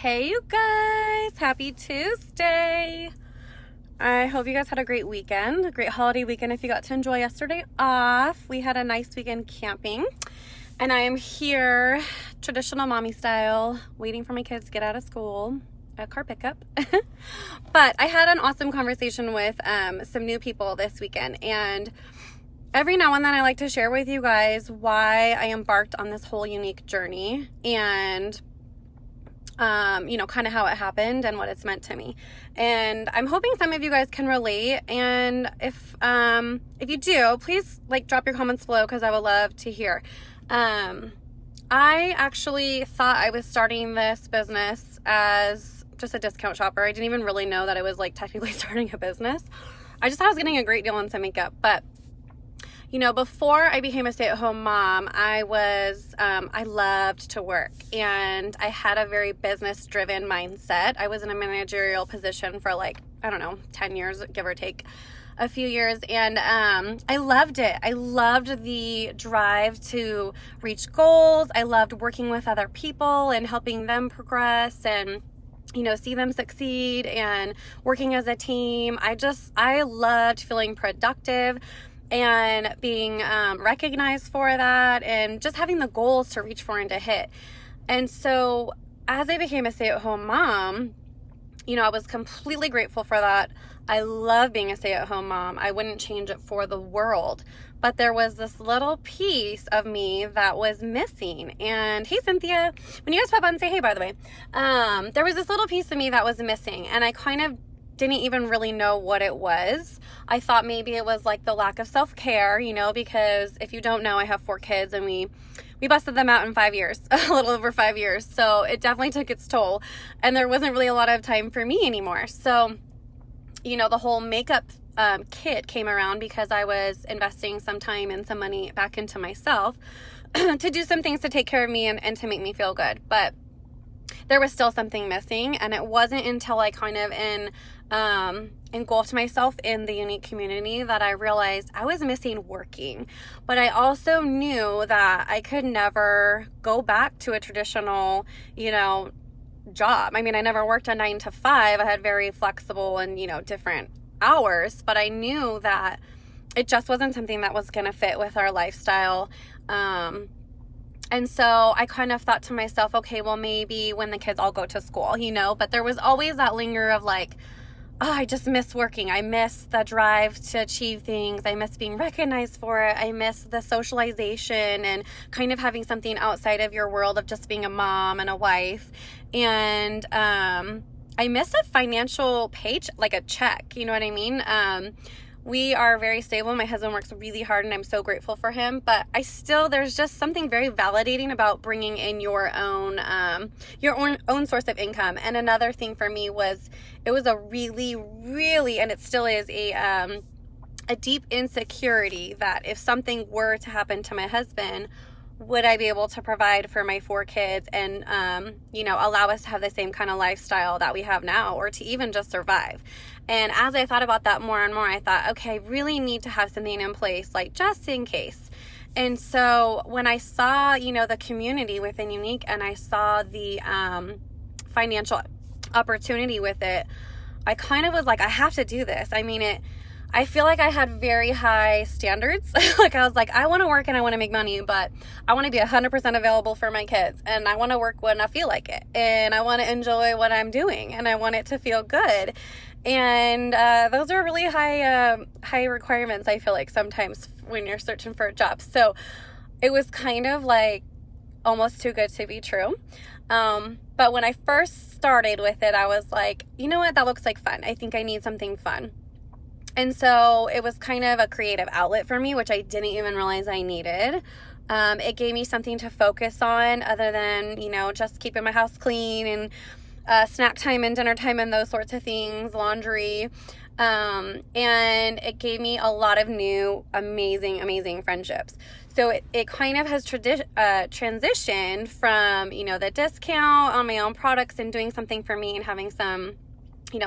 Hey, you guys. Happy Tuesday. I hope you guys had a great weekend, a great holiday weekend if you got to enjoy yesterday off. We had a nice weekend camping, and I am here, traditional mommy style, waiting for my kids to get out of school, a car pickup. But I had an awesome conversation with some new people this weekend, and every now and then I like to share with you guys why I embarked on this whole unique journey and kind of how it happened and what it's meant to me. And I'm hoping some of you guys can relate. And if you do, please drop your comments below because I would love to hear. I actually thought I was starting this business as just a discount shopper. I didn't even really know that I was technically starting a business. I just thought I was getting a great deal on some makeup, but before I became a stay-at-home mom, I loved to work, and I had a very business-driven mindset. I was in a managerial position for 10 years, give or take a few years, and I loved it. I loved the drive to reach goals. I loved working with other people and helping them progress and see them succeed and working as a team. I loved feeling productive and being recognized for that and just having the goals to reach for and to hit. And so as I became a stay-at-home mom, I was completely grateful for that. I love being a stay-at-home mom. I wouldn't change it for the world. But there was this little piece of me that was missing. And hey, Cynthia, when you guys pop on, say hey, by the way. There was this little piece of me that was missing, and I kind of didn't even really know what it was. I thought maybe it was the lack of self-care, because if you don't know, I have 4 kids and we busted them out in 5 years, a little over 5 years. So it definitely took its toll, and there wasn't really a lot of time for me anymore. So, the whole makeup kit came around because I was investing some time and some money back into myself to do some things to take care of me and to make me feel good. But there was still something missing, and it wasn't until I kind of engulfed myself in the unique community that I realized I was missing working. But I also knew that I could never go back to a traditional, job. I mean, I never worked a 9 to 5. I had very flexible and, different hours, but I knew that it just wasn't something that was going to fit with our lifestyle. And so I kind of thought to myself, okay, well, maybe when the kids all go to school, but there was always that linger of I just miss working. I miss the drive to achieve things. I miss being recognized for it. I miss the socialization and kind of having something outside of your world of just being a mom and a wife. And I miss a financial page, a check, you know what I mean? We are very stable. My husband works really hard, and I'm so grateful for him. But there's just something very validating about bringing in your own source of income. And another thing for me was, it was a really, really, and it still is a deep insecurity that if something were to happen to my husband, would I be able to provide for my 4 kids and, allow us to have the same kind of lifestyle that we have now, or to even just survive? And as I thought about that more and more, I thought, okay, I really need to have something in place, just in case. And so when I saw, the community within Unique, and I saw the financial opportunity with it, I kind of was I have to do this. I mean, I feel like I had very high standards. I was I want to work and I want to make money, but I want to be 100% available for my kids, and I want to work when I feel like it, and I want to enjoy what I'm doing, and I want it to feel good. And those are really high requirements, I feel like, sometimes when you're searching for a job. So it was kind of almost too good to be true. But when I first started with it, I was you know what, that looks like fun. I think I need something fun. And so it was kind of a creative outlet for me, which I didn't even realize I needed. It gave me something to focus on other than, just keeping my house clean and snack time and dinner time and those sorts of things, laundry. And it gave me a lot of new, amazing friendships. So it kind of has transitioned from, the discount on my own products and doing something for me and having some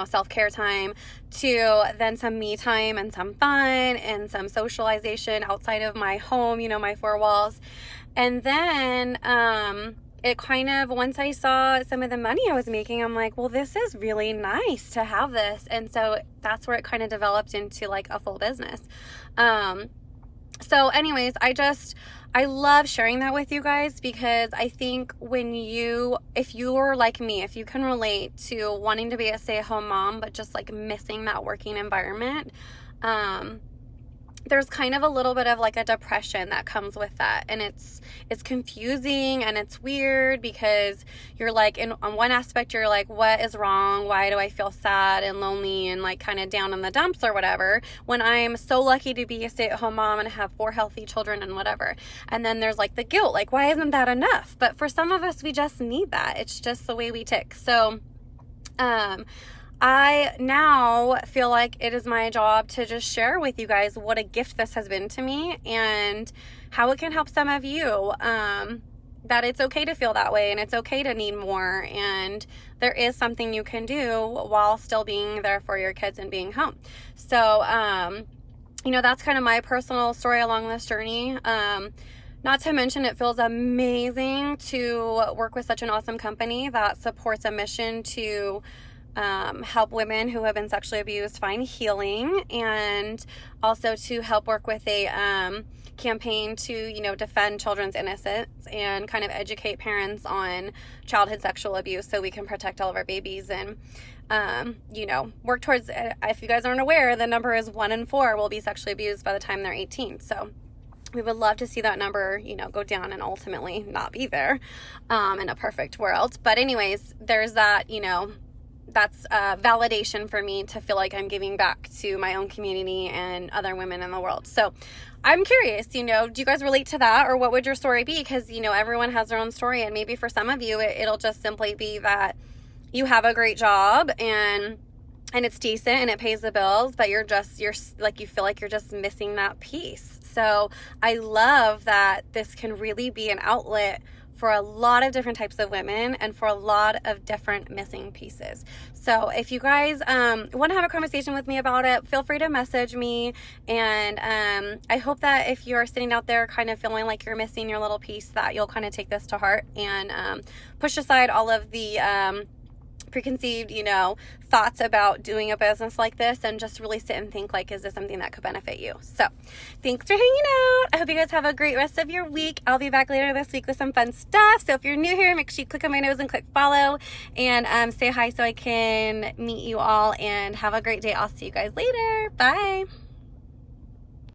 self-care time, to then some me time and some fun and some socialization outside of my home, my 4 walls. And then it kind of, once I saw some of the money I was making, I'm like, well, this is really nice to have this. And so that's where it kind of developed into like a full business. So anyways, I love sharing that with you guys, because I think if you're like me, if you can relate to wanting to be a stay-at-home mom, but just like missing that working environment, there's kind of a little bit of like a depression that comes with that. And it's confusing and it's weird, because you're like, on one aspect, you're like, what is wrong? Why do I feel sad and lonely and like kind of down in the dumps or whatever, when I'm so lucky to be a stay-at-home mom and have 4 healthy children and whatever. And then there's like the guilt, like, why isn't that enough? But for some of us, we just need that. It's just the way we tick. So, I now feel like it is my job to just share with you guys what a gift this has been to me, and how it can help some of you, that it's okay to feel that way, and it's okay to need more, and there is something you can do while still being there for your kids and being home. So, that's kind of my personal story along this journey. Not to mention, it feels amazing to work with such an awesome company that supports a mission to help women who have been sexually abused find healing, and also to help work with a campaign to, defend children's innocence and kind of educate parents on childhood sexual abuse, so we can protect all of our babies and, work towards, if you guys aren't aware, the number is 1 in 4 will be sexually abused by the time they're 18. So we would love to see that number, go down and ultimately not be there in a perfect world. But anyways, there's that, that's validation for me to feel like I'm giving back to my own community and other women in the world. So I'm curious, do you guys relate to that, or what would your story be? Because, everyone has their own story, and maybe for some of you, it'll just simply be that you have a great job and it's decent and it pays the bills, but you're like, you feel like you're just missing that piece. So I love that this can really be an outlet for a lot of different types of women and for a lot of different missing pieces. So if you guys want to have a conversation with me about it, feel free to message me. And I hope that if you're sitting out there kind of feeling like you're missing your little piece, that you'll kind of take this to heart and push aside all of the preconceived, thoughts about doing a business like this, and just really sit and think, like, is this something that could benefit you? So thanks for hanging out. I hope you guys have a great rest of your week. I'll be back later this week with some fun stuff. So if you're new here, make sure you click on my nose and click follow, and say hi so I can meet you all, and have a great day. I'll see you guys later. Bye.